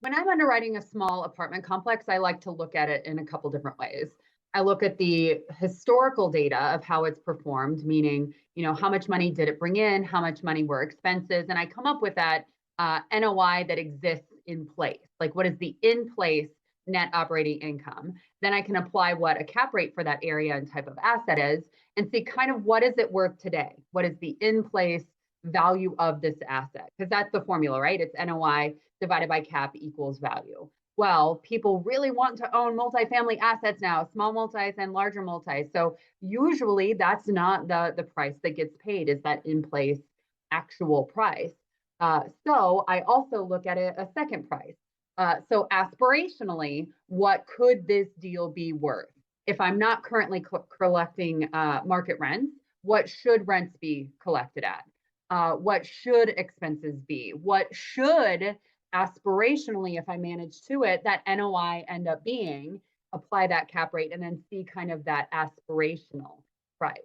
When I'm underwriting a small apartment complex, I like to look at it in a couple different ways. I look at the historical data of how it's performed, meaning, how much money did it bring in, how much money were expenses, and I come up with that NOI that exists in place. Like, what is the in place net operating income? Then I can apply what a cap rate for that area and type of asset is, and see kind of what is it worth today? What is the in place value of this asset? Because that's the formula, right? It's NOI divided by cap equals value. Well, people really want to own multifamily assets now, small multis and larger multis. So usually that's not the price that gets paid, is that in place actual price. So I also look at it a second price. So aspirationally, what could this deal be worth? If I'm not currently collecting market rents, what should rents be collected at? What should expenses be? What should aspirationally, if I manage to it, that NOI end up being? Apply that cap rate and then see kind of that aspirational price.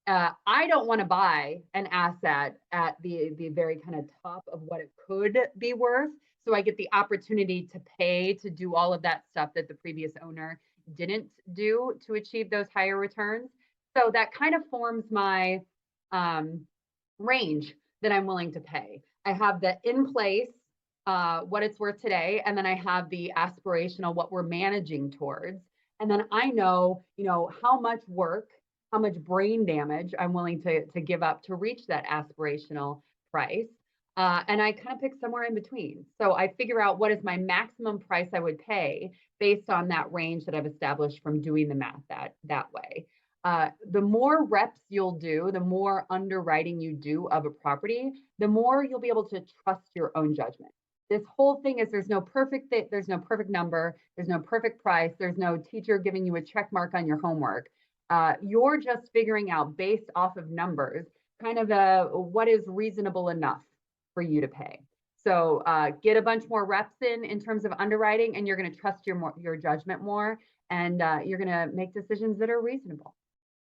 I don't want to buy an asset at the very kind of top of what it could be worth. So I get the opportunity to pay to do all of that stuff that the previous owner didn't do to achieve those higher returns. So that kind of forms my range that I'm willing to pay. I have the in place, what it's worth today, and then I have the aspirational, what we're managing towards. And then I know, how much work, how much brain damage I'm willing to give up to reach that aspirational price. And I kind of pick somewhere in between. So I figure out what is my maximum price I would pay based on that range that I've established from doing the math that way. The more reps you'll do, the more underwriting you do of a property, the more you'll be able to trust your own judgment. This whole thing is there's no perfect fit, there's no perfect number, there's no perfect price, there's no teacher giving you a check mark on your homework. You're just figuring out based off of numbers, kind of what is reasonable enough for you to pay. So get a bunch more reps in terms of underwriting, and you're going to trust your judgment more, and you're going to make decisions that are reasonable.